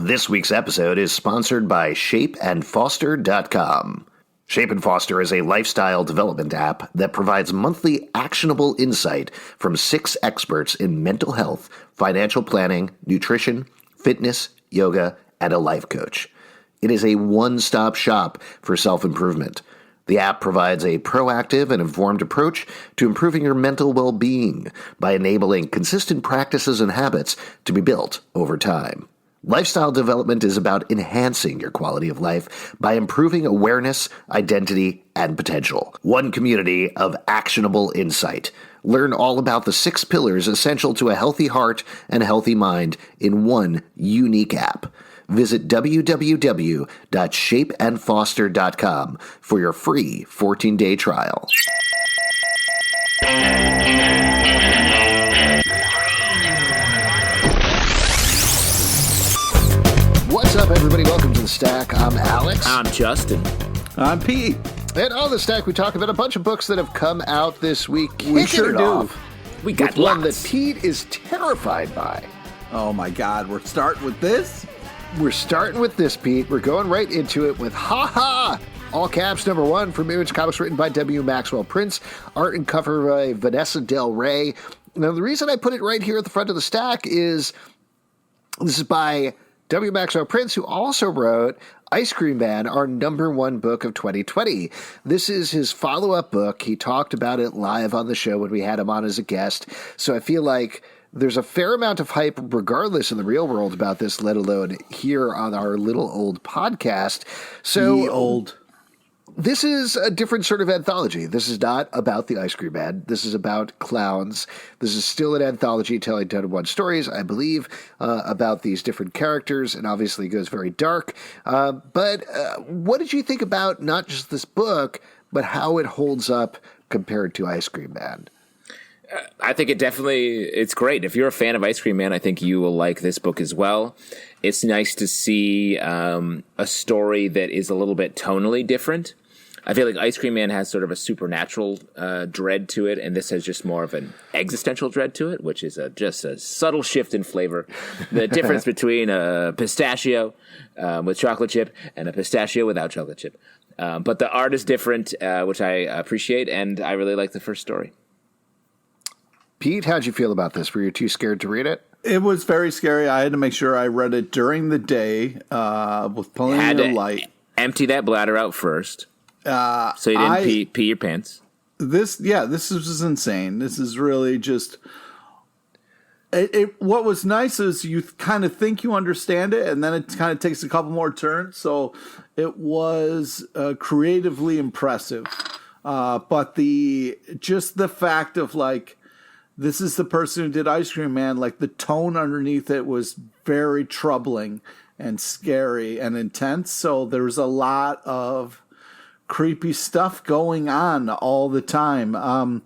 This week's episode is sponsored by shapeandfoster.com. Shape and Foster is a lifestyle development app that provides monthly actionable insight from 6 experts in mental health, financial planning, nutrition, fitness, yoga, and a life coach. It is a one-stop shop for self-improvement. The app provides a proactive and informed approach to improving your mental well-being by enabling consistent practices and habits to be built over time. Lifestyle development is about enhancing your quality of life by improving awareness, identity, and potential. One community of actionable insight. Learn all about the 6 pillars essential to a healthy heart and healthy mind in one unique app. Visit www.shapeandfoster.com for your free 14-day trial. What's up, everybody? Welcome to The Stack. I'm Alex. I'm Justin. I'm Pete. And on The Stack, we talk about a bunch of books that have come out this week. We sure do. We got one that Pete is terrified by. Oh, my God. We're starting with this? We're starting with this, Pete. We're going right into it with Ha-Ha! All caps, number 1 from Image Comics, written by W. Maxwell Prince. Art and cover by Vanesa Del Rey. Now, the reason I put it right here at the front of the stack is this is by W. Maxwell Prince, who also wrote Ice Cream Man, our number 1 book of 2020. This is his follow-up book. He talked about it live on the show when we had him on as a guest. So I feel like there's a fair amount of hype regardless in the real world about this, let alone here on our little old podcast. So this is a different sort of anthology. This is not about the Ice Cream Man. This is about clowns. This is still an anthology telling 10-1 stories, I believe, about these different characters, and obviously goes very dark. But what did you think about not just this book, but how it holds up compared to Ice Cream Man? I think it's great. If you're a fan of Ice Cream Man, I think you will like this book as well. It's nice to see a story that is a little bit tonally different. I feel like Ice Cream Man has sort of a supernatural dread to it, and this has just more of an existential dread to it, which is just a subtle shift in flavor. The difference between a pistachio with chocolate chip and a pistachio without chocolate chip. But the art is different, which I appreciate, and I really like the first story. Pete, how'd you feel about this? Were you too scared to read it? It was very scary. I had to make sure I read it during the day with plenty of light. Empty that bladder out first. So you didn't pee your pants. This was insane. This is really just... What was nice is you kind of think you understand it, and then it kind of takes a couple more turns. So it was creatively impressive. But the fact of, like, this is the person who did Ice Cream Man, like, the tone underneath it was very troubling and scary and intense. So there was a lot of creepy stuff going on all the time. The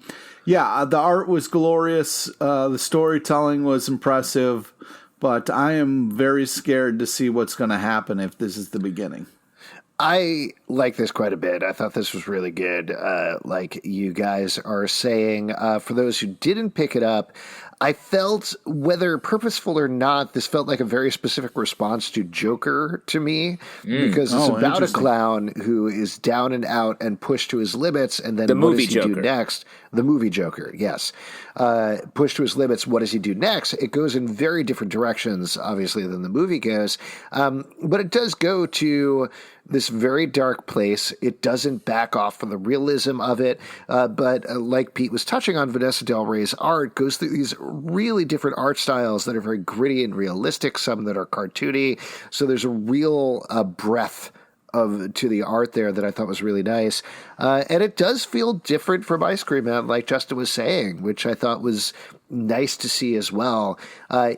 art was glorious. The storytelling was impressive, but I am very scared to see what's going to happen if this is the beginning. I like this quite a bit. I thought this was really good. Like you guys are saying, for those who didn't pick it up, I felt, whether purposeful or not, this felt like a very specific response to Joker to me, because it's about a clown who is down and out and pushed to his limits, and then what does he do next? The movie Joker, yes. Pushed to his limits, what does he do next? It goes in very different directions, obviously, than the movie goes, but it does go to this very dark place. It doesn't back off from the realism of it, but like Pete was touching on, Vanesa Del Rey's art goes through these really different art styles that are very gritty and realistic, some that are cartoony. So there's a real breadth to the art there that I thought was really nice. And it does feel different from Ice Cream Man, like Justin was saying, which I thought was nice to see as well.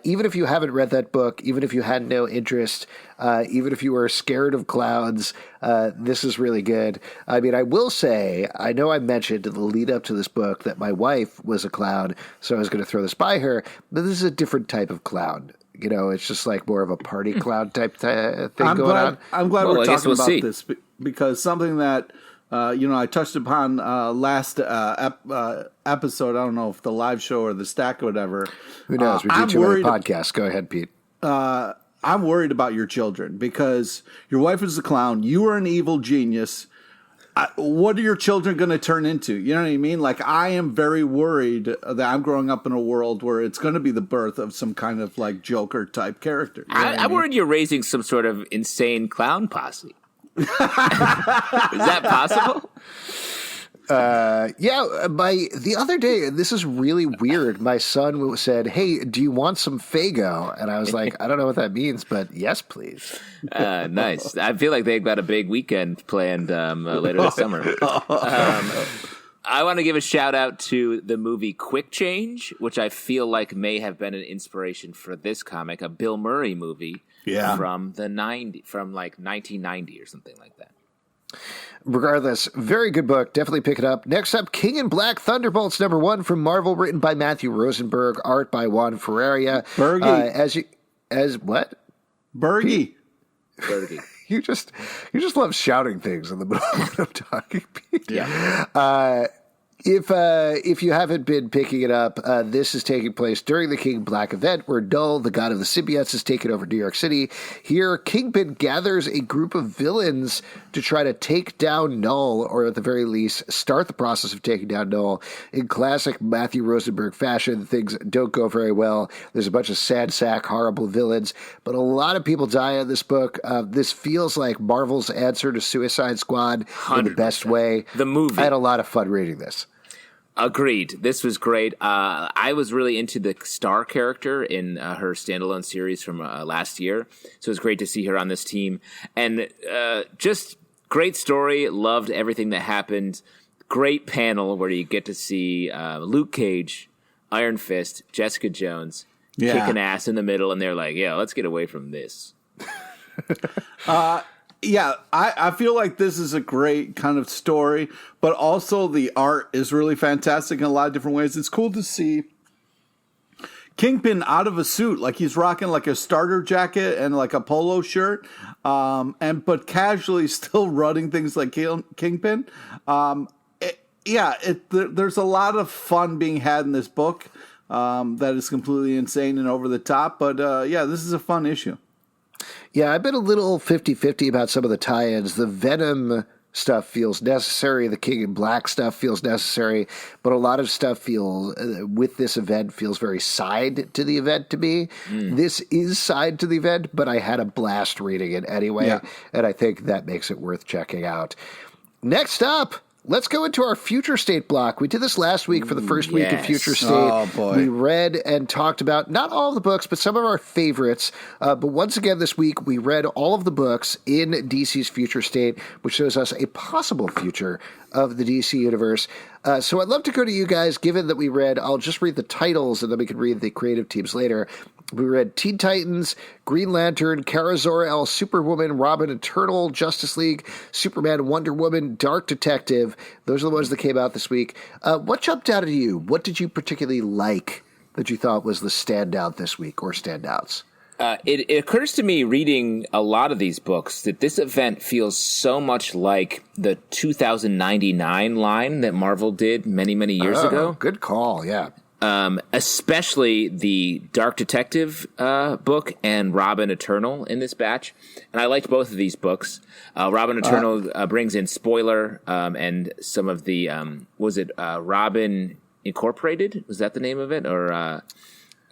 Even if you haven't read that book, even if you had no interest, even if you were scared of clowns, this is really good. I mean, I will say, I know I mentioned in the lead up to this book that my wife was a clown, so I was going to throw this by her, but this is a different type of clown. You know, it's just like more of a party clown type thing going on. I'm glad we're talking about this, because something that, I touched upon last episode. I don't know if the live show or the stack or whatever. Who knows? We do too many podcasts. Go ahead, Pete. I'm worried about your children because your wife is a clown. You are an evil genius. What are your children going to turn into? You know what I mean? Like, I am very worried that I'm growing up in a world where it's going to be the birth of some kind of like Joker type character. You know I'm worried you're raising some sort of insane clown posse. Is that possible? The other day, this is really weird. My son said, "Hey, do you want some Faygo?" And I was like, "I don't know what that means, but yes, please." Nice. I feel like they've got a big weekend planned later this summer. I want to give a shout out to the movie Quick Change, which I feel like may have been an inspiration for this comic, a Bill Murray movie from like 1990 or something like that. Regardless, very good book. Definitely pick it up. Next up, King in Black Thunderbolts #1 from Marvel, written by Matthew Rosenberg, art by Juan Ferreyra. Bergie. What? Bergie. You just love shouting things in the middle of what I'm talking. Yeah. If you haven't been picking it up, this is taking place during the King Black event, where Null, the god of the symbiotes, has taken over New York City. Here, Kingpin gathers a group of villains to try to take down Null, or at the very least, start the process of taking down Null. In classic Matthew Rosenberg fashion, things don't go very well. There's a bunch of sad sack, horrible villains, but a lot of people die in this book. This feels like Marvel's answer to Suicide Squad 100%. In the best way. The movie. I had a lot of fun reading this. Agreed. This was great. I was really into the Star character in her standalone series from last year, so it was great to see her on this team. And just great story. Loved everything that happened. Great panel where you get to see Luke Cage, Iron Fist, Jessica Jones kicking ass in the middle, and they're like, "Yeah, let's get away from this." I feel like this is a great kind of story, but also the art is really fantastic in a lot of different ways. It's cool to see Kingpin out of a suit, like he's rocking like a starter jacket and like a polo shirt, but casually still running things like Kingpin. There's a lot of fun being had in this book that is completely insane and over the top, but this is a fun issue. Yeah, I've been a little 50-50 about some of the tie-ins. The Venom stuff feels necessary. The King in Black stuff feels necessary. But a lot of stuff with this event feels very side to the event to me. This is side to the event, but I had a blast reading it anyway. Yeah. And I think that makes it worth checking out. Next up, let's go into our Future State block. We did this last week for the first week of Future State. Oh, boy. We read and talked about not all of the books, but some of our favorites. But once again this week, we read all of the books in DC's Future State, which shows us a possible future of the DC universe. So I'd love to go to you guys, given that I'll just read the titles and then we can read the creative teams later. We read Teen Titans, Green Lantern, Kara Zor-El, Superwoman, Robin Eternal, Justice League, Superman, Wonder Woman, Dark Detective. Those are the ones that came out this week. What jumped out at you? What did you particularly like that you thought was the standout this week or standouts? It occurs to me reading a lot of these books that this event feels so much like the 2099 line that Marvel did many, many years ago. Good call, yeah. Especially the Dark Detective book and Robin Eternal in this batch. And I liked both of these books. Robin Eternal brings in Spoiler and some of the, Robin Incorporated? Was that the name of it? Or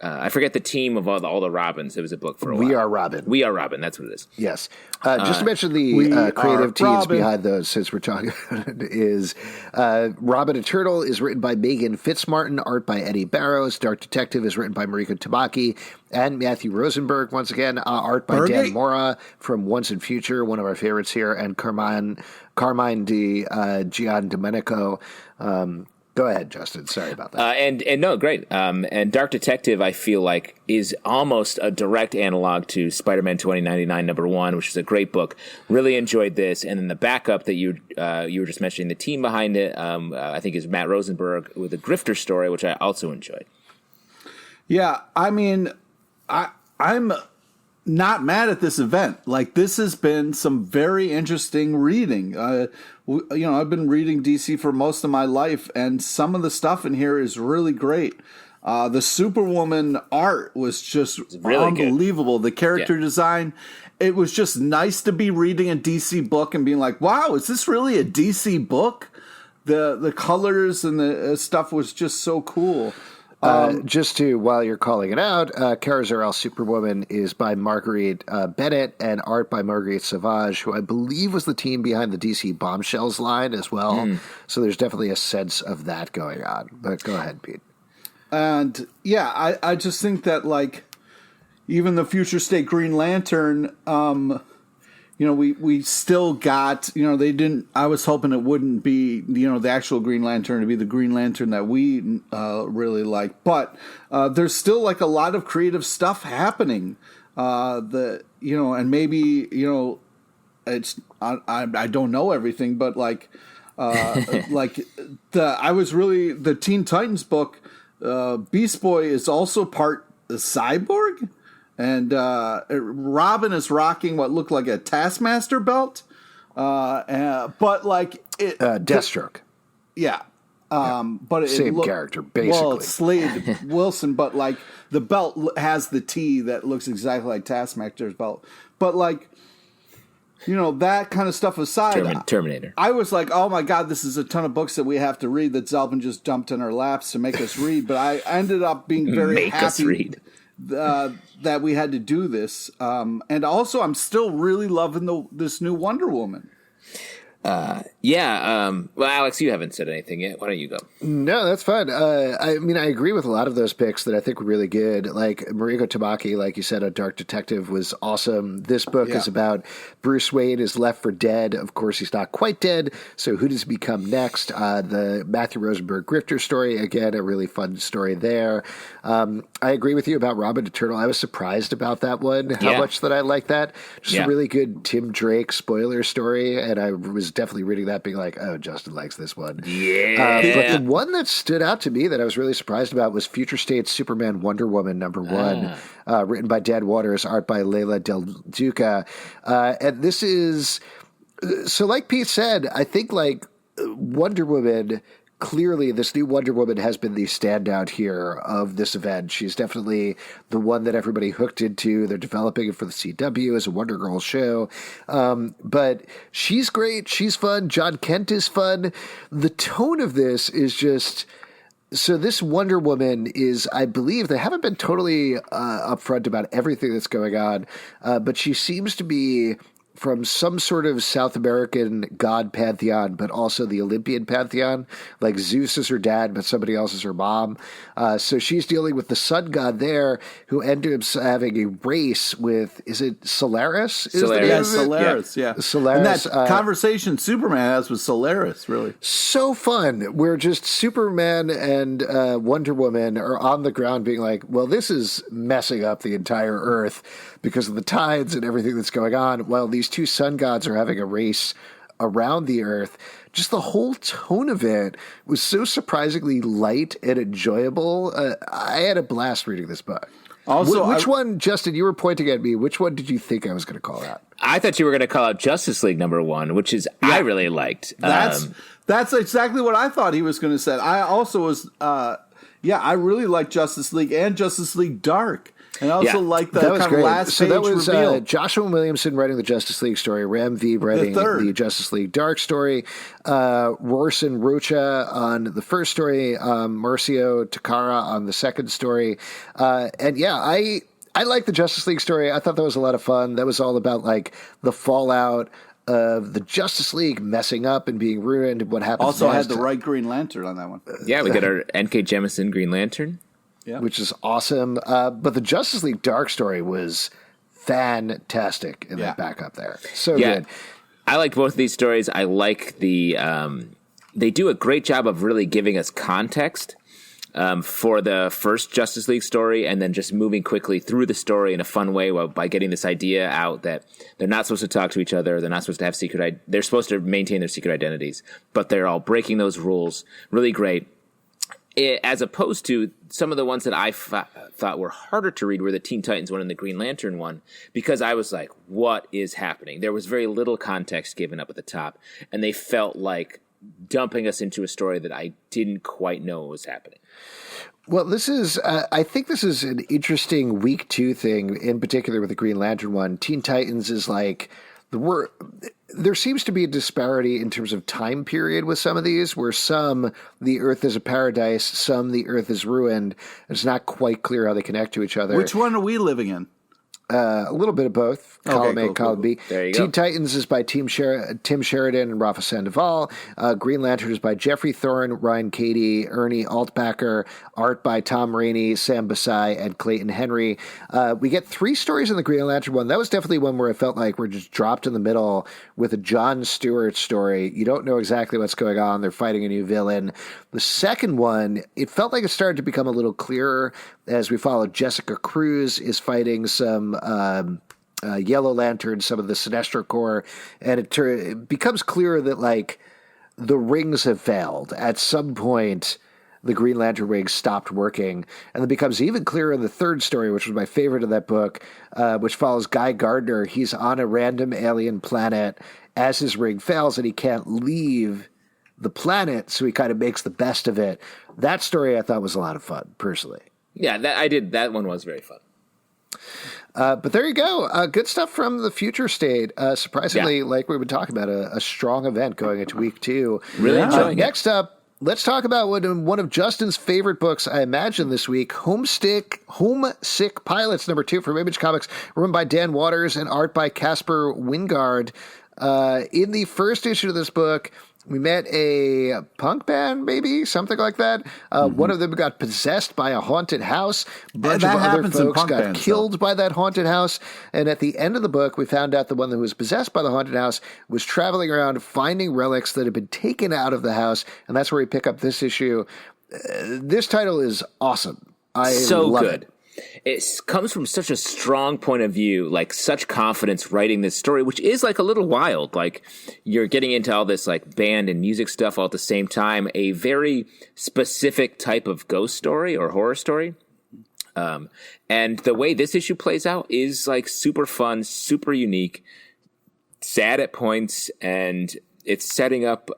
I forget the team of all the Robins. It was a book for a while. We Are Robin. We Are Robin. That's what it is. Yes. Just to mention the creative teams behind those, since we're talking about it, is Robin Eternal is written by Meghan Fitzmartin, art by Eddy Barrows. Dark Detective is written by Mariko Tamaki and Matthew Rosenberg. Once again, art by Dan Mora from Once and Future, one of our favorites here, and Carmine Gian Domenico. Go ahead, Justin. Sorry about that. And no, great. And Dark Detective, I feel like, is almost a direct analog to Spider-Man 2099 #1, which is a great book. Really enjoyed this. And then the backup that you were just mentioning, the team behind it, I think is Matt Rosenberg with the Grifter story, which I also enjoyed. Yeah, I mean, I'm not mad at this event. Like, this has been some very interesting reading. I've been reading DC for most of my life, and some of the stuff in here is really great. The Superwoman art was just really unbelievable. The character design, it was just nice to be reading a DC book and being like, wow, is this really a DC book? The colors and the stuff was just so cool. Just to, while you're calling it out, Kara Zor-El Superwoman is by Marguerite Bennett and art by Marguerite Sauvage, who I believe was the team behind the DC Bombshells line as well. So there's definitely a sense of that going on. But go ahead, Pete. And yeah, I just think that like even the future state Green Lantern, we still got, they didn't, I was hoping it wouldn't be, the actual Green Lantern to be the Green Lantern that we really like. But there's still like a lot of creative stuff happening. And maybe, it's, I don't know everything, but like the Teen Titans book, Beast Boy is also part cyborg. And Robin is rocking what looked like a Taskmaster belt, but like it, Deathstroke. Yeah, but same character basically. Well, it's Slade Wilson, but like the belt has the T that looks exactly like Taskmaster's belt. But like, that kind of stuff aside, Terminator. I was like, oh my god, this is a ton of books that we have to read that Zalbin just dumped in our laps to make us read. But I ended up being very happy. Us read. That we had to do this, and also I'm still really loving this new Wonder Woman. Well, Alex, you haven't said anything yet. Why don't you go? No, that's fine. I mean, I agree with a lot of those picks that I think were really good. Like Mariko Tamaki, like you said, on Dark Detective was awesome. This book is about Bruce Wayne is left for dead. Of course, he's not quite dead. So who does he become next? The Matthew Rosenberg Grifter story, again, a really fun story there. I agree with you about Robin Eternal. I was surprised about that one, how much that I like that. Just a really good Tim Drake spoiler story, and I was definitely reading that being like, oh, Justin likes this one. But the one that stood out to me that I was really surprised about was Future State Superman Wonder Woman #1, written by Dan Waters, art by Leila del Duca. And this is, so like Pete said, I think like Wonder Woman, clearly this new Wonder Woman has been the standout here of this event. She's definitely the one that everybody hooked into. They're developing it for the CW as a Wonder Girl show. But she's great. She's fun. John Kent is fun. The tone of this is just... So this Wonder Woman is, I believe, they haven't been totally upfront about everything that's going on, but she seems to be from some sort of South American god pantheon, but also the Olympian pantheon. Like Zeus is her dad, but somebody else is her mom. So she's dealing with the sun god there, who ended up having a race with, is it Solaris? Solaris, yeah. Solaris. And that conversation Superman has with Solaris, really. So fun. Where just Superman and Wonder Woman are on the ground being like, well, this is messing up the entire Earth because of the tides and everything that's going on, while these two sun gods are having a race around the Earth. Just the whole tone of it was so surprisingly light and enjoyable. I had a blast reading this book. Also, which one, Justin, you were pointing at me, which one did you think I was going to call out? I thought you were going to call out Justice League #1, which is I really liked. That's exactly what I thought he was going to say. I also was, I really liked Justice League and Justice League Dark. And I also like the kind of last page reveal. So that was Joshua Williamson writing the Justice League story, Ram V writing the Justice League Dark story, Rorson Rocha on the first story, Marcio Takara on the second story. I like the Justice League story. I thought that was a lot of fun. That was all about like the fallout of the Justice League messing up and being ruined and what happens also next. Had the right Green Lantern on that one. We got our N.K. Jemisin Green Lantern. Yeah. Which is awesome. But the Justice League Dark story was fantastic in that backup there. So good. I like both of these stories. I like the they do a great job of really giving us context for the first Justice League story, and then just moving quickly through the story in a fun way by getting this idea out that they're not supposed to talk to each other. They're not supposed to have they're supposed to maintain their secret identities, but they're all breaking those rules. Really great. As opposed to some of the ones that I thought were harder to read were the Teen Titans one and the Green Lantern one, because I was like, what is happening? There was very little context given up at the top, and they felt like dumping us into a story that I didn't quite know was happening. Well, this is, I think this is an interesting week 2 thing, in particular with the Green Lantern one. Teen Titans is like, there seems to be a disparity in terms of time period with some of these, where some, the Earth is a paradise, some, the Earth is ruined. It's not quite clear how they connect to each other. Which one are we living in? A little bit of both. Column A, column B. There you Teen go. Titans is by Tim Sheridan and Rafa Sandoval. Green Lantern is by Geoffrey, Thorne, Ryan, Cady, Ernie, Altbacker. Art by Tom Raney, Sam Basai, and Clayton Henry. We get 3 stories in the Green Lantern one. That was definitely one where I felt like we're just dropped in the middle with a John Stewart story. You don't know exactly what's going on. They're fighting a new villain. The second one, it felt like it started to become a little clearer as we followed Jessica Cruz is fighting some Yellow Lantern, some of the Sinestro Corps, and it becomes clearer that like the rings have failed. At some point, the Green Lantern ring stopped working, and it becomes even clearer in the third story, which was my favorite of that book, which follows Guy Gardner. He's on a random alien planet as his ring fails, and he can't leave the planet, so he kind of makes the best of it. That story I thought was a lot of fun, personally. Yeah, that one was very fun. But there you go. Good stuff from the future state. Surprisingly, like we've been talking about, a strong event going into week 2. Really enjoying it. Next up, let's talk about one of Justin's favorite books, I imagine, this week, Homesick Pilots, number 2 from Image Comics, written by Dan Waters and art by Casper Wingard. In the first issue of this book, we met a punk band, maybe, something like that. One of them got possessed by a haunted house. A bunch of other folks got killed by that haunted house. And at the end of the book, we found out the one that was possessed by the haunted house was traveling around finding relics that had been taken out of the house. And that's where we pick up this issue. This title is awesome. I love good. It. It comes from such a strong point of view, like such confidence writing this story, which is like a little wild. Like you're getting into all this like band and music stuff all at the same time, a very specific type of ghost story or horror story. And the way this issue plays out is like super fun, super unique, sad at points, and it's setting up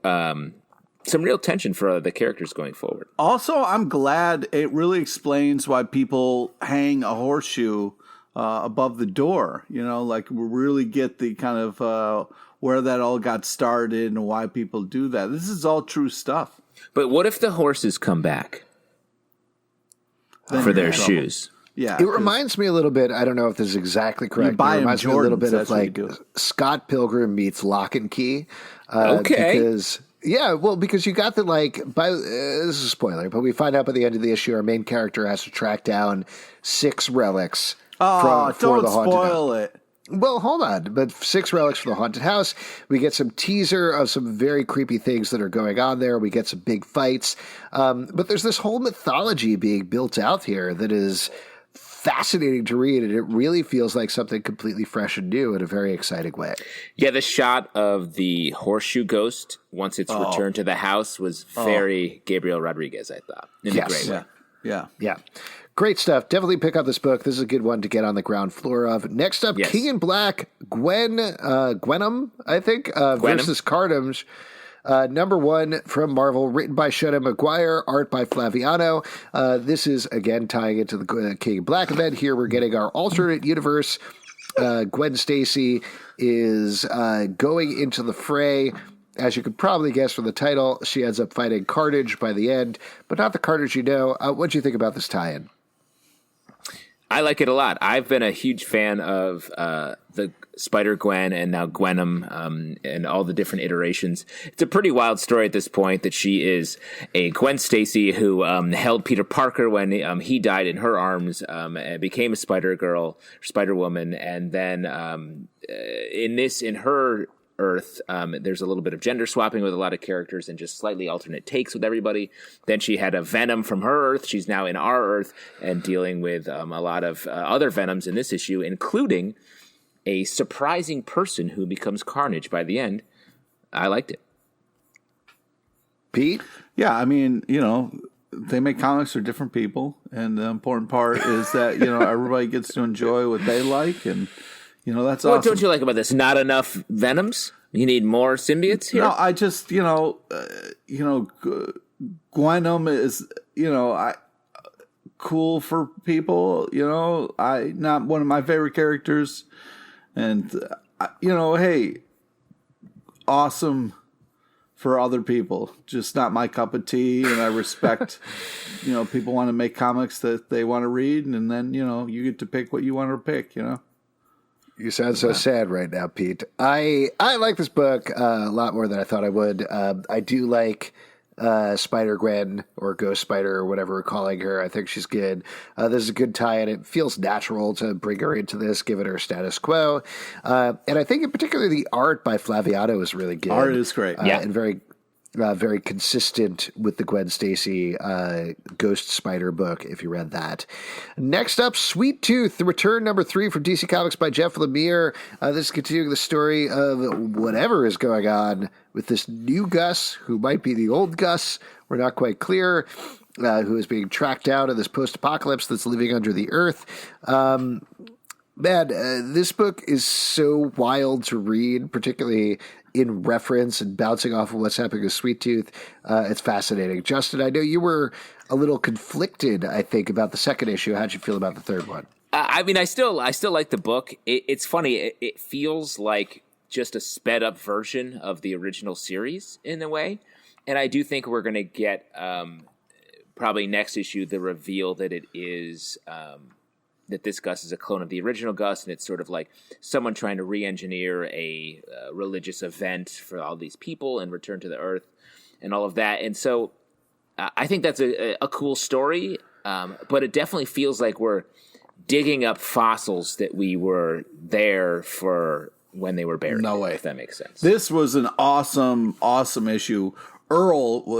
some real tension for the characters going forward. Also, I'm glad it really explains why people hang a horseshoe above the door. You know, like we really get the kind of where that all got started and why people do that. This is all true stuff. But what if the horses come back for their shoes? Yeah, it reminds me a little bit. I don't know if this is exactly correct. But it reminds me a little bit of like like Scott Pilgrim meets Lock and Key. Okay. Because you got the like. This is a spoiler, but we find out by the end of the issue, our main character has to track down 6 relics. Oh, for the haunted spoil house. it. Well, hold on. But 6 relics for the haunted house. We get some teaser of some very creepy things that are going on there. We get some big fights. But there's this whole mythology being built out here that is fascinating to read, and it really feels like something completely fresh and new in a very exciting way. Yeah, the shot of the horseshoe ghost once it's returned to the house was very Gabriel Rodriguez, I thought, in a great way. Yeah. Great stuff. Definitely pick up this book. This is a good one to get on the ground floor of. Next up, Yes. King in Black, Gwenum, I think, versus Cardams. Number 1 from Marvel, written by Shudda McGuire, art by Flaviano. This is, again, tying into the King in Black event. Here we're getting our alternate universe. Gwen Stacy is going into the fray. As you could probably guess from the title, she ends up fighting Carnage by the end, but not the Carnage you know. What do you think about this tie-in? I like it a lot. I've been a huge fan of the Spider-Gwen and now Gwenum and all the different iterations. It's a pretty wild story at this point that she is a Gwen Stacy who held Peter Parker when he died in her arms and became a Spider-Girl, Spider-Woman, and then in her Earth, there's a little bit of gender swapping with a lot of characters and just slightly alternate takes with everybody. Then she had a Venom from her Earth. She's now in our Earth and dealing with a lot of other Venoms in this issue, including a surprising person who becomes Carnage by the end. I liked it. Pete? Yeah, I mean, they make comics for different people, and the important part is that, everybody gets to enjoy what they like, and That's What awesome. don't you like about this? Not enough Venoms? You need more symbiotes here? No, I just, Gwenom is, cool for people, not one of my favorite characters. And, hey, awesome for other people, just not my cup of tea. And I respect, people want to make comics that they want to read. And then, you get to pick what you want to pick, You sound so sad right now, Pete. I like this book a lot more than I thought I would. I do like Spider-Gwen or Ghost Spider or whatever we're calling her. I think she's good. This is a good tie, and it feels natural to bring her into this, given her status quo. And I think in particular the art by Flaviano is really good. Art is great. And very consistent with the Gwen Stacy Ghost Spider book, if you read that. Next up, Sweet Tooth, the return number 3 from DC Comics by Jeff Lemire. This is continuing the story of whatever is going on with this new Gus, who might be the old Gus. We're not quite clear, who is being tracked down in this post-apocalypse that's living under the earth. This book is so wild to read, particularly in reference and bouncing off of what's happening with Sweet Tooth. It's fascinating. Justin, I know you were a little conflicted, I think, about the second issue. How'd you feel about the third one? I still like the book. It's funny. It feels like just a sped up version of the original series in a way. And I do think we're going to get probably next issue the reveal that it is that this Gus is a clone of the original Gus, and it's sort of like someone trying to re-engineer a religious event for all these people and return to the Earth and all of that. And so I think that's a cool story, but it definitely feels like we're digging up fossils that we were there for when they were buried. No way. If that makes sense. This was an awesome, awesome issue. Earl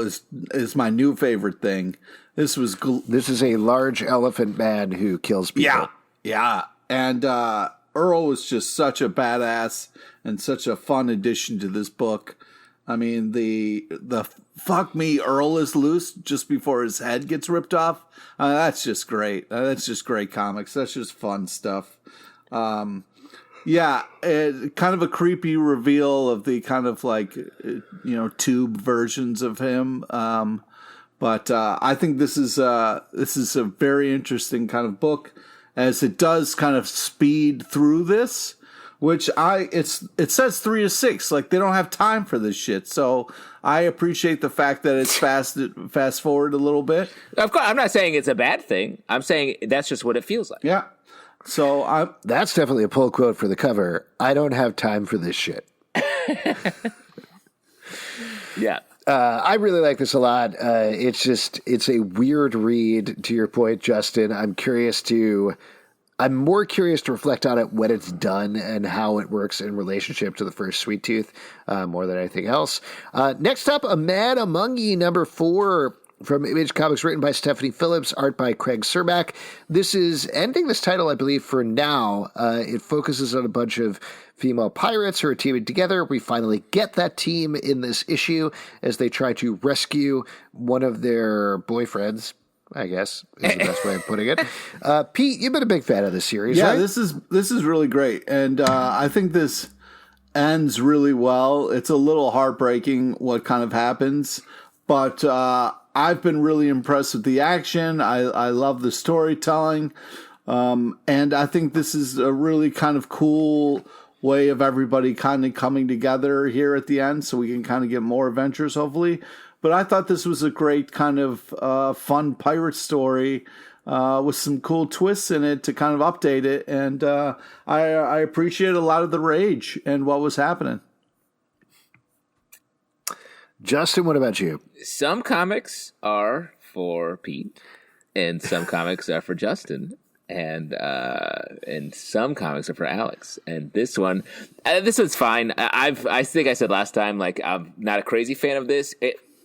is my new favorite thing. This is a large elephant man who kills people. Yeah. And Earl was just such a badass and such a fun addition to this book. I mean, the fuck me, Earl is loose just before his head gets ripped off. That's just great. That's just great comics. That's just fun stuff. Kind of a creepy reveal of the kind of like, tube versions of him. But I think this is a very interesting kind of book, as it does kind of speed through this, which it says 3 to 6, like they don't have time for this shit. So I appreciate the fact that it's fast forward a little bit. Of course, I'm not saying it's a bad thing. I'm saying that's just what it feels like. Yeah. So that's definitely a pull quote for the cover. I don't have time for this shit. Yeah. I really like this a lot. It's a weird read, to your point, Justin. I'm more curious to reflect on it when it's done and how it works in relationship to the first Sweet Tooth, more than anything else. Next up, A Man Among Ye, number 4 from Image Comics, written by Stephanie Phillips, art by Craig Serback. This is ending this title, I believe, for now. It focuses on a bunch of female pirates who are teaming together. We finally get that team in this issue as they try to rescue one of their boyfriends, I guess, is the best way of putting it. Pete, you've been a big fan of this series, right? Yeah, this is really great. And I think this ends really well. It's a little heartbreaking what kind of happens, but I've been really impressed with the action. I love the storytelling. And I think this is a really kind of cool way of everybody kind of coming together here at the end, so we can kind of get more adventures, hopefully. But I thought this was a great kind of fun pirate story with some cool twists in it to kind of update it. And I appreciate a lot of the rage and what was happening. Justin, what about you? Some comics are for Pete, and some comics are for Justin, and some comics are for Alex. And this one's fine. I think I said last time, like, I'm not a crazy fan of this.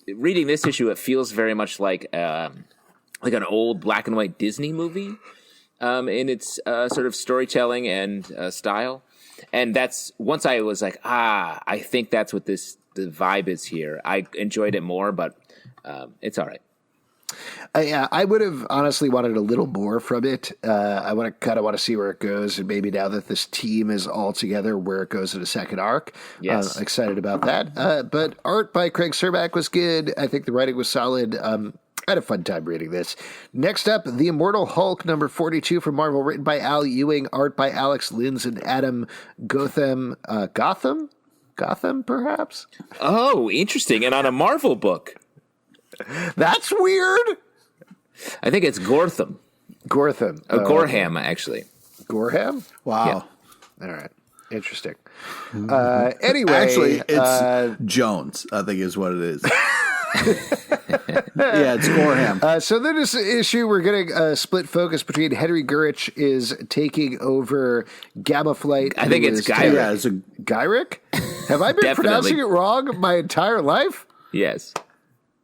Reading this issue, it feels very much like an old black and white Disney movie in its sort of storytelling and style. And that's once I was like, I think that's what the vibe is here. I enjoyed it more, but it's all right. I would have honestly wanted a little more from it. I want to see where it goes, and maybe now that this team is all together, where it goes in a second arc. Yes, excited about that. But art by Craig Serback was good. I think the writing was solid. I had a fun time reading this. Next up, The Immortal Hulk, number 42 from Marvel, written by Al Ewing, art by Alex Linz and Adam Gotham. Gotham, perhaps? Oh, interesting. And on a Marvel book. That's weird. I think it's Gortham. Gorham, actually. Gorham? Wow. Yeah. All right. Interesting. Anyway. Actually, it's Jones, I think is what it is. Yeah, it's Gorham. So then this issue, we're getting a split focus between Henry Gurich is taking over Gamma Flight. I think it's Gyrick. Yeah, it's Gyrick? Have I been pronouncing it wrong my entire life? Yes.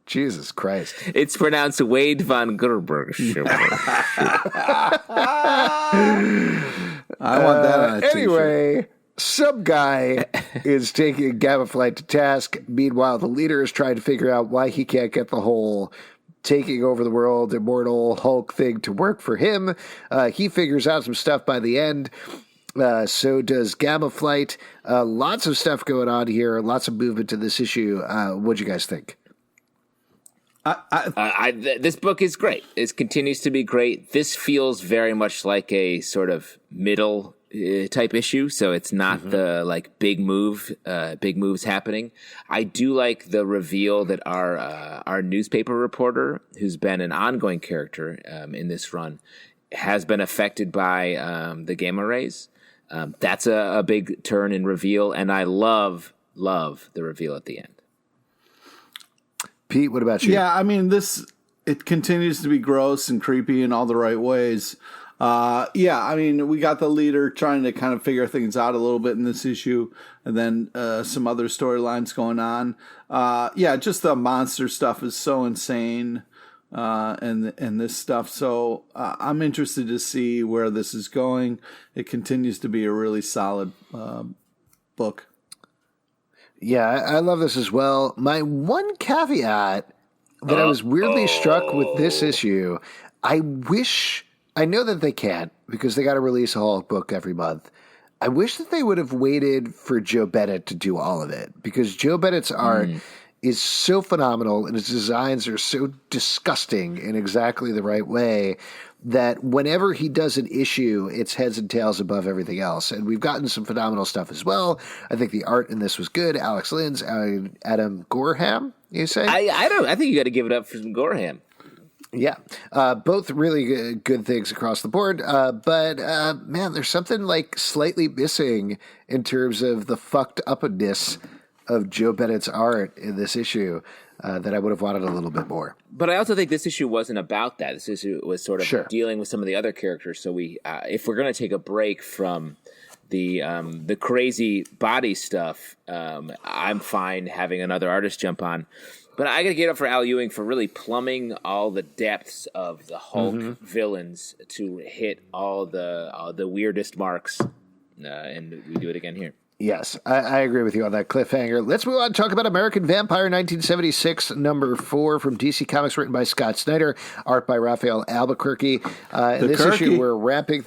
Jesus Christ. It's pronounced Wade von Gerberg. I want that on a t-shirt. Anyway, some guy is taking Gamma Flight to task. Meanwhile, the leader is trying to figure out why he can't get the whole taking over the world, Immortal Hulk thing to work for him. He figures out some stuff by the end. So does Gamma Flight. Lots of stuff going on here. Lots of movement to this issue. What'd you guys think? This book is great. It continues to be great. This feels very much like a sort of middle type issue, so it's not the like big moves happening. I do like the reveal that our newspaper reporter, who's been an ongoing character in this run, has been affected by the gamma rays. That's a big turn and reveal, and I love the reveal at the end. Pete, what about you? Yeah, I mean, it continues to be gross and creepy in all the right ways. Yeah, I mean, we got the leader trying to kind of figure things out a little bit in this issue, and then some other storylines going on. Yeah, just the monster stuff is so insane, and this stuff. So I'm interested to see where this is going. It continues to be a really solid book. Yeah, I love this as well. My one caveat that I was weirdly struck with this issue, I know that they can't because they got to release a Hulk book every month. I wish that they would have waited for Joe Bennett to do all of it because Joe Bennett's art is so phenomenal and his designs are so disgusting in exactly the right way that whenever he does an issue, it's heads and tails above everything else. And we've gotten some phenomenal stuff as well. I think the art in this was good. Alex Linz, Adam Gorham, you say? I think you got to give it up for some Gorham. Yeah, both really good things across the board. But man, there's something like slightly missing in terms of the fucked upness of Joe Bennett's art in this issue that I would have wanted a little bit more. But I also think this issue wasn't about that. This issue was sort of dealing with some of the other characters. So we, if we're going to take a break from the crazy body stuff, I'm fine having another artist jump on. But I got to give it up for Al Ewing for really plumbing all the depths of the Hulk villains to hit all the weirdest marks, and we do it again here. Yes, I agree with you on that cliffhanger. Let's move on and talk about American Vampire 1976, number 4 from DC Comics, written by Scott Snyder, art by Raphael Albuquerque. In this issue, we're ramping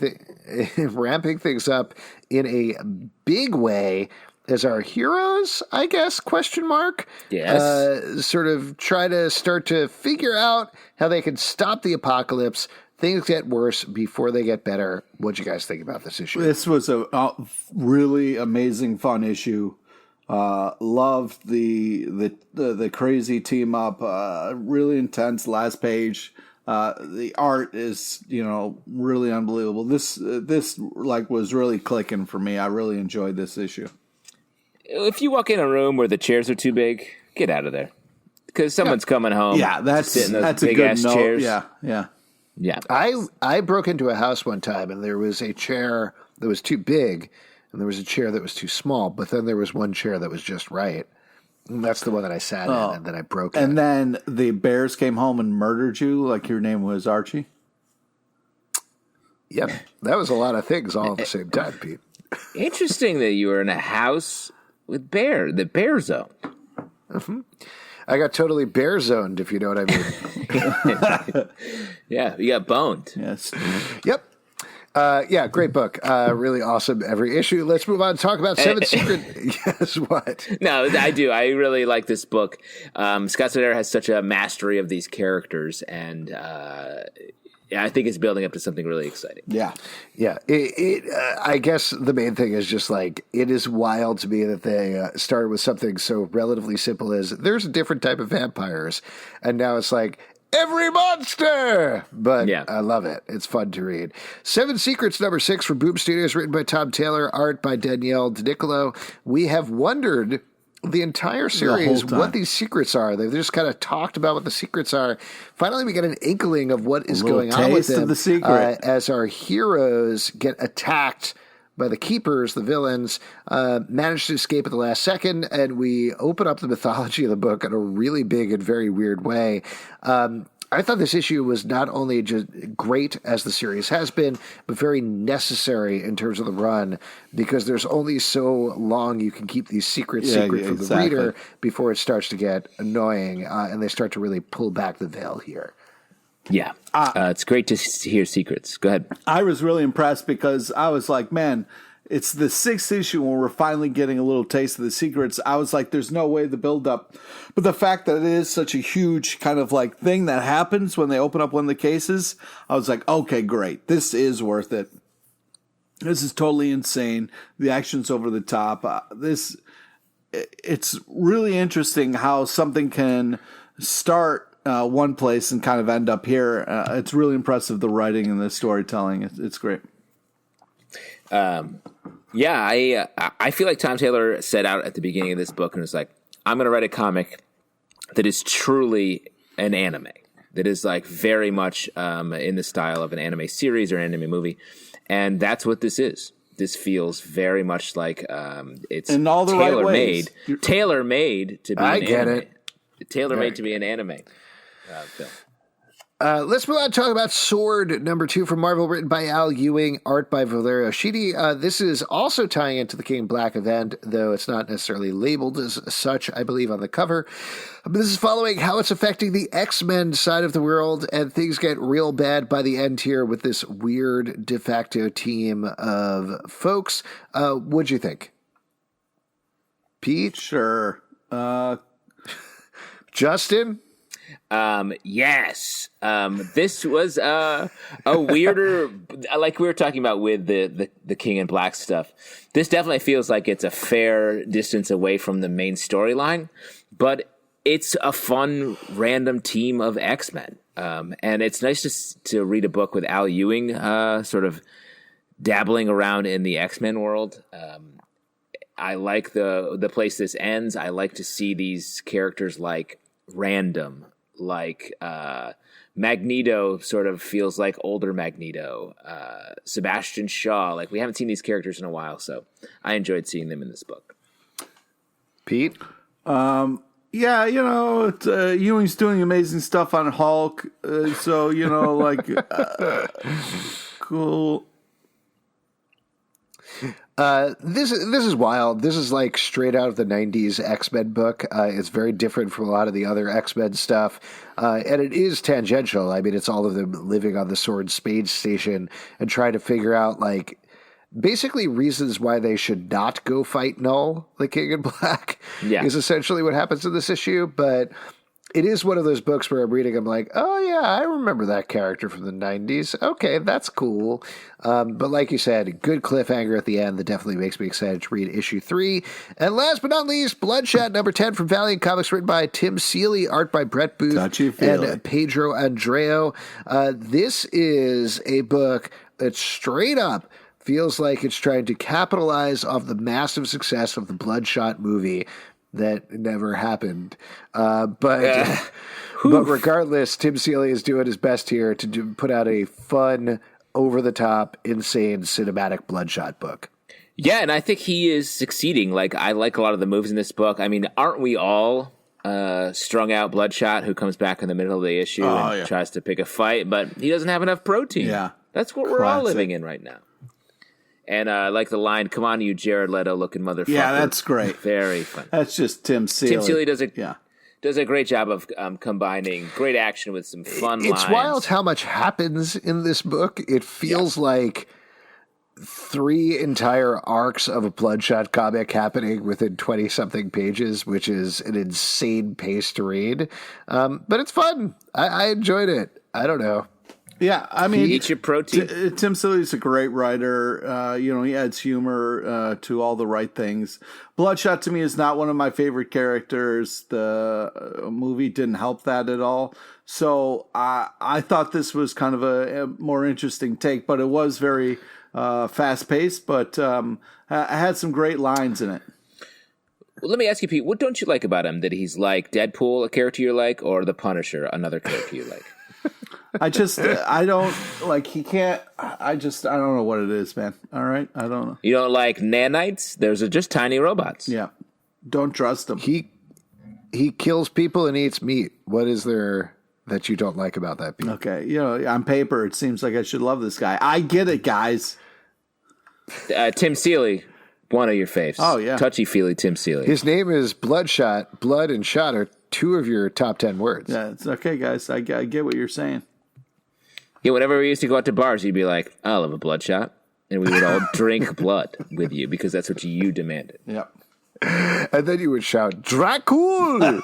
things up in a big way as our heroes, I guess, question mark. Yes. Sort of try to start to figure out how they can stop the apocalypse. Things get worse before they get better. What'd you guys think about this issue? This was a really amazing, fun issue. Loved the crazy team up. Really intense last page. The art is, really unbelievable. This was really clicking for me. I really enjoyed this issue. If you walk in a room where the chairs are too big, get out of there because someone's coming home. Yeah, that's a big good ass note. chairs. Yeah. Yeah. I broke into a house one time and there was a chair that was too big and there was a chair that was too small, but then there was one chair that was just right. And that's the one that I sat in and then I broke it. And then the bears came home and murdered you like your name was Archie? Yep. That was a lot of things all at the same time, Pete. Interesting that you were in a house with the bear zone. I got totally bear zoned, if you know what I mean. Yeah, you got boned. Yes. Yep. Yeah, great book. Really awesome every issue. Let's move on and talk about Seven Secret. Yes, what? No, I do. I really like this book. Scott Snyder has such a mastery of these characters, and I think it's building up to something really exciting. Yeah. Yeah. I guess the main thing is just like, it is wild to me that they started with something so relatively simple as there's a different type of vampires. And now it's like, every monster! But yeah. I love it. It's fun to read. Seven Secrets, number 6 from Boom Studios, written by Tom Taylor, art by Danielle DiNiccolo. We have wondered the entire series what these secrets are. They've just kind of talked about what the secrets are. Finally, we get an inkling of what is going on with them as our heroes get attacked by the Keepers, the villains, manage to escape at the last second, and we open up the mythology of the book in a really big and very weird way. I thought this issue was not only just great, as the series has been, but very necessary in terms of the run, because there's only so long you can keep these secrets secret from the reader before it starts to get annoying, and they start to really pull back the veil here. Yeah, it's great to hear secrets. Go ahead. I was really impressed because I was like, man, it's the 6th issue when we're finally getting a little taste of the secrets. I was like, there's no way the build up. But the fact that it is such a huge kind of like thing that happens when they open up one of the cases, I was like, okay, great. This is worth it. This is totally insane. The action's over the top. It's really interesting how something can start one place and kind of end up here. It's really impressive, the writing and the storytelling. It's great. Yeah, I feel like Tom Taylor set out at the beginning of this book and was like, I'm going to write a comic that is truly an anime, that is like very much in the style of an anime series or an anime movie. And that's what this is. This feels very much like it's in all the right ways. Tailor-made to be an anime. Tailor-made to be an anime film. Let's move on and talk about Sword, number 2 from Marvel, written by Al Ewing, art by Valerio Schiti. This is also tying into the King in Black event, though it's not necessarily labeled as such, I believe, on the cover. But this is following how it's affecting the X-Men side of the world, and things get real bad by the end here with this weird de facto team of folks. What'd you think? Pete? Sure. Justin? Yes. This was a weirder, like we were talking about with the King in Black stuff. This definitely feels like it's a fair distance away from the main storyline, but it's a fun random team of X-Men. And it's nice to read a book with Al Ewing sort of dabbling around in the X-Men world. I like the place this ends. I like to see these characters like random, like Magneto sort of feels like older Magneto. Sebastian Shaw, like we haven't seen these characters in a while, so I enjoyed seeing them in this book. Pete? Yeah, Ewing's doing amazing stuff on Hulk, so, like, cool. This is wild. This is like straight out of the 90s X-Men book. It's very different from a lot of the other X-Men stuff. And it is tangential. I mean, it's all of them living on the Sword Spade Station and trying to figure out, like, basically reasons why they should not go fight Null, the King in Black, is essentially what happens in this issue. But it is one of those books where I'm reading, I'm like, oh yeah, I remember that character from the 90s. Okay, that's cool. But like you said, good cliffhanger at the end that definitely makes me excited to read issue 3. And last but not least, Bloodshot, number 10 from Valiant Comics, written by Tim Seeley, art by Brett Booth and Pedro Andreu. This is a book that straight up feels like it's trying to capitalize off the massive success of the Bloodshot movie that never happened. But regardless, Tim Seeley is doing his best here to put out a fun, over-the-top, insane cinematic Bloodshot book. Yeah, and I think he is succeeding. Like, I like a lot of the moves in this book. I mean, aren't we all strung out Bloodshot who comes back in the middle of the issue and tries to pick a fight, but he doesn't have enough protein. Yeah. That's what we're all living in right now. And I like the line, "Come on, you Jared Leto looking motherfucker." Yeah, that's great. Very fun. That's just Tim Seeley. Tim Seeley does a great job of combining great action with some fun lines. It's wild how much happens in this book. It feels like 3 entire arcs of a Bloodshot comic happening within 20-something pages, which is an insane pace to read. But it's fun. I enjoyed it. I don't know. Yeah, I mean, eat your protein. Tim Sillery's a great writer. He adds humor to all the right things. Bloodshot to me is not one of my favorite characters. The movie didn't help that at all. So I thought this was kind of a more interesting take, but it was very fast paced. But I had some great lines in it. Well, let me ask you, Pete, what don't you like about him? That he's like Deadpool, a character you like, or the Punisher, another character you like? I don't like, he can't, I don't know what it is, man. All right. I don't know. You don't like nanites? There's just tiny robots. Yeah. Don't trust him. He kills people and eats meat. What is there that you don't like about that, Pete? Okay. On paper, it seems like I should love this guy. I get it, guys. Tim Seeley, one of your faves. Oh, yeah. Touchy-feely Tim Seeley. His name is Bloodshot. Blood and shot are 2 of your top 10 words. Yeah, it's okay, guys. I get what you're saying. Yeah, whenever we used to go out to bars, you'd be like, I'll have a Bloodshot. And we would all drink blood with you because that's what you demanded. Yep. And then you would shout, Dracul!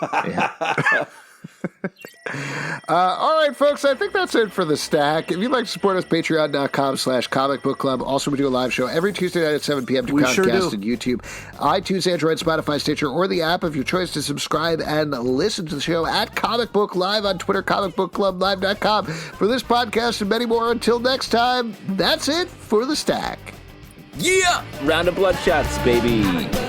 All right, folks, I think that's it for the stack. If you'd like to support us, patreon.com/comic book club. Also, we do a live show every Tuesday night at 7 p.m. to Comcast and YouTube, iTunes, Android, Spotify, Stitcher, or the app of your choice to subscribe and listen to the show at Comic Book Live on Twitter, comicbookclublive.com. For this podcast and many more, until next time, that's it for the stack. Yeah! Round of Bloodshots, baby.